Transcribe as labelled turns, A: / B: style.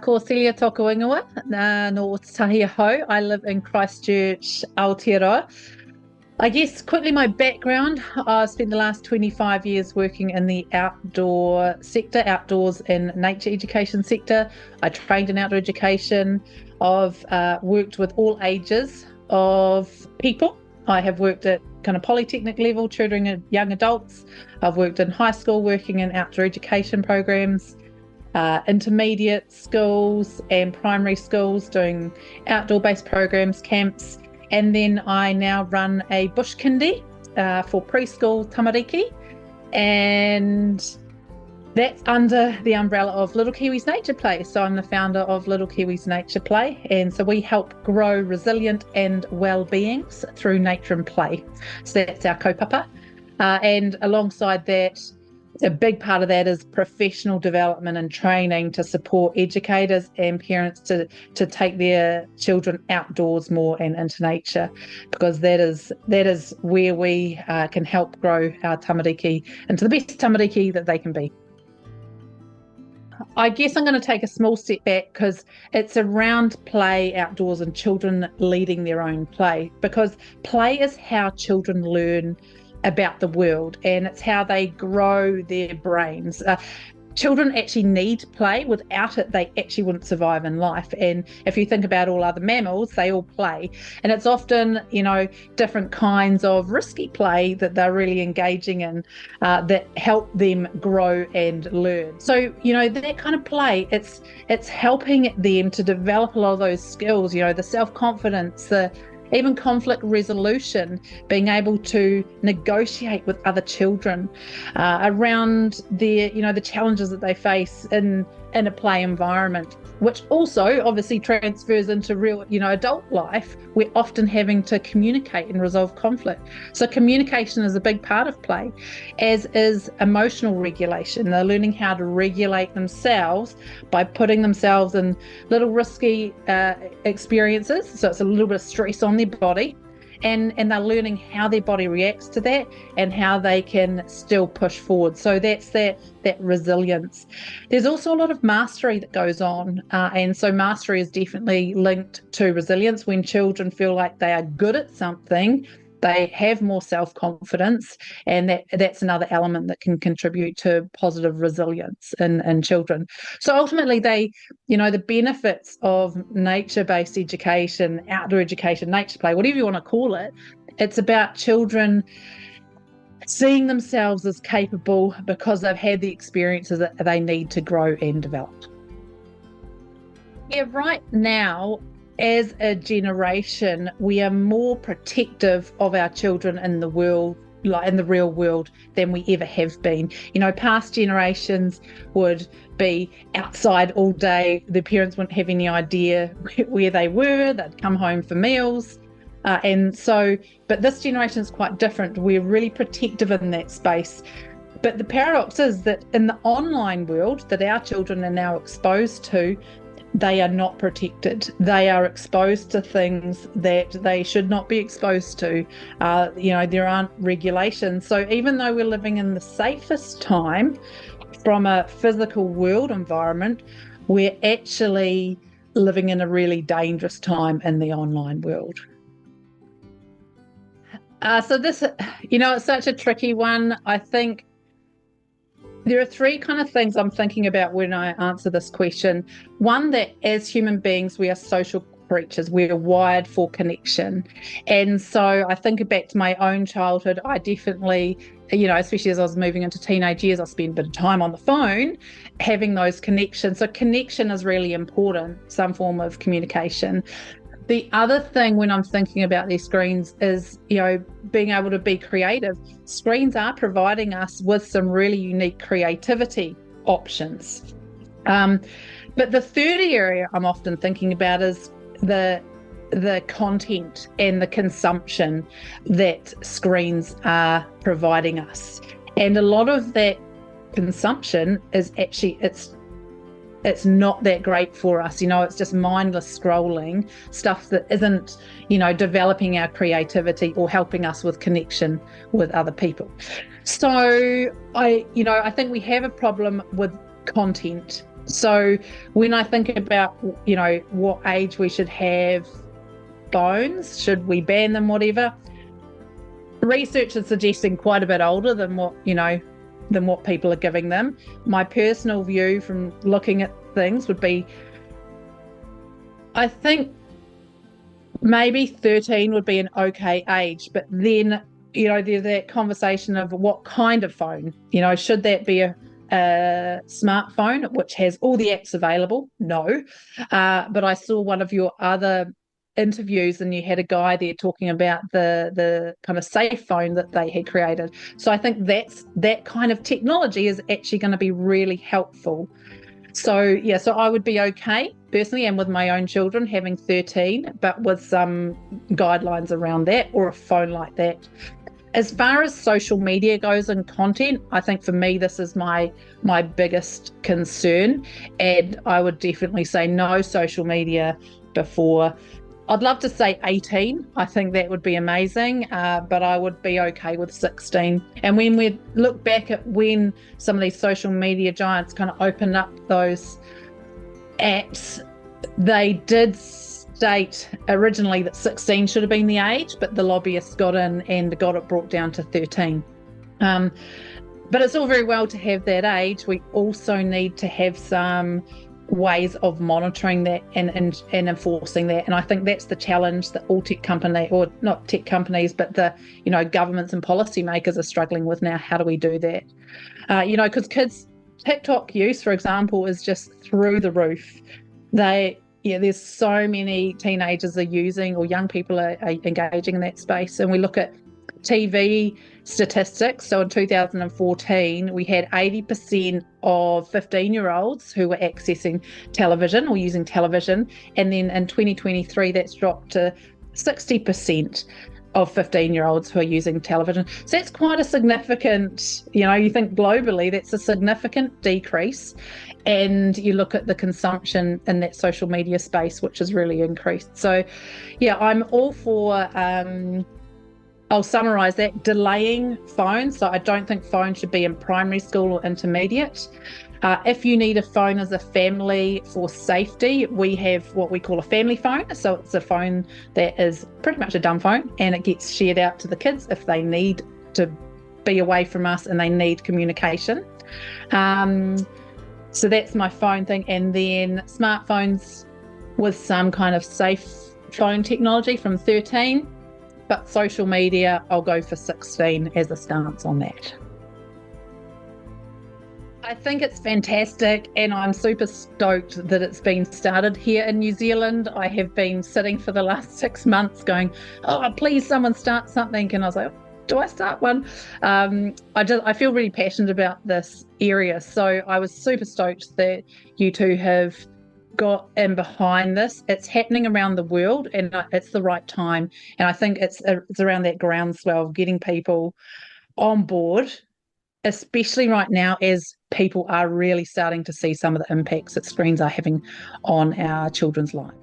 A: Ko Celia tōku ingoa, no tahi hau. I live in Christchurch, Aotearoa. I guess quickly my background, I've spent the last 25 years working in the outdoor sector, outdoors and nature education sector. I trained in outdoor education. I've worked with all ages of people. I have worked at kind of polytechnic level, tutoring young adults. I've worked in high school, working in outdoor education programs, intermediate schools and primary schools, doing outdoor-based programs, camps. And then I now run a bush kindy for preschool tamariki, and that's under the umbrella of Little Kiwis Nature Play. So I'm the founder of Little Kiwis Nature Play, and so we help grow resilient and well-beings through nature and play. So that's our kaupapa. And alongside that, a big part of that is professional development and training to support educators and parents to take their children outdoors more and into nature, because that is where we can help grow our tamariki into the best tamariki that they can be. I guess I'm going to take a small step back because it's around play outdoors and children leading their own play, because play is how children learn about the world, and it's how they grow their brains. Children actually need play. Without it, they actually wouldn't survive in life. And if you think about all other mammals, they all play. And it's often, different kinds of risky play that they're really engaging in that help them grow and learn. So, that kind of play, it's helping them to develop a lot of those skills, the self-confidence, even conflict resolution, being able to negotiate with other children around their, the challenges that they face in a play environment, which also obviously transfers into real, adult life. We're often having to communicate and resolve conflict. So communication is a big part of play, as is emotional regulation. They're learning how to regulate themselves by putting themselves in little risky experiences. So it's a little bit of stress on their body. And they're learning how their body reacts to that and how they can still push forward. So that's that resilience. There's also a lot of mastery that goes on. And so mastery is definitely linked to resilience. When children feel like they are good at something, they have more self-confidence, and that's another element that can contribute to positive resilience in children. So ultimately the benefits of nature-based education, outdoor education, nature play, whatever you want to call it, it's about children seeing themselves as capable because they've had the experiences that they need to grow and develop. Yeah, right now, as a generation, we are more protective of our children in the world, like in the real world, than we ever have been. Past generations would be outside all day. Their parents wouldn't have any idea where they were. They'd come home for meals. But this generation is quite different. We're really protective in that space. But the paradox is that in the online world that our children are now exposed to, they are not protected. They are exposed to things that they should not be exposed to. There aren't regulations. So even though we're living in the safest time from a physical world environment, we're actually living in a really dangerous time in the online world. So this, it's such a tricky one. I think there are three kind of things I'm thinking about when I answer this question. One, that as human beings, we are social creatures. We're wired for connection. And so I think back to my own childhood. I definitely, especially as I was moving into teenage years, I spent a bit of time on the phone having those connections. So connection is really important, some form of communication. The other thing when I'm thinking about these screens is, being able to be creative. Screens are providing us with some really unique creativity options. But the third area I'm often thinking about is the content and the consumption that screens are providing us. And a lot of that consumption is actually, it's not that great for us. It's just mindless scrolling, stuff that isn't, developing our creativity or helping us with connection with other people. So I think we have a problem with content So when I think about, what age we should have phones, should we ban them, whatever, research is suggesting quite a bit older than what people are giving them. My personal view from looking at things would be, I think maybe 13 would be an okay age, but then, there's that conversation of what kind of phone, should that be a smartphone which has all the apps available? No. But I saw one of your other interviews and you had a guy there talking about the kind of safe phone that they had created. So I think that kind of technology is actually going to be really helpful. So yeah, so I would be okay personally, and with my own children having 13, but with some guidelines around that, or a phone like that. As far as social media goes and content, I think for me this is my biggest concern, and I would definitely say no social media before. I'd love to say 18. I think that would be amazing, but I would be okay with 16. And when we look back at when some of these social media giants kind of opened up those apps, they did state originally that 16 should have been the age, but the lobbyists got in and got it brought down to 13. But it's all very well to have that age. We also need to have some ways of monitoring that and enforcing that. And I think that's the challenge that all tech companies, or not tech companies, but the governments and policymakers are struggling with now. How do we do that? Because kids, TikTok use, for example, is just through the roof. There's so many teenagers are using, or young people are engaging in that space. And we look at TV statistics. So in 2014, we had 80% of 15-year-olds who were accessing television or using television. And then in 2023, that's dropped to 60% of 15-year-olds who are using television. So that's quite a significant, you think globally, that's a significant decrease. And you look at the consumption in that social media space, which has really increased. So yeah, I'm all for, I'll summarise that, delaying phones. So I don't think phones should be in primary school or intermediate. If you need a phone as a family for safety, we have what we call a family phone. So it's a phone that is pretty much a dumb phone, and it gets shared out to the kids if they need to be away from us and they need communication. So that's my phone thing. And then smartphones with some kind of safe phone technology from 13. But social media, I'll go for 16 as a stance on that. I think it's fantastic, and I'm super stoked that it's been started here in New Zealand. I have been sitting for the last 6 months going, oh, please someone start something. And I was like, do I start one? I feel really passionate about this area. So I was super stoked that you two have got in behind this. It's happening around the world, and it's the right time. And I think it's around that groundswell of getting people on board, especially right now as people are really starting to see some of the impacts that screens are having on our children's lives.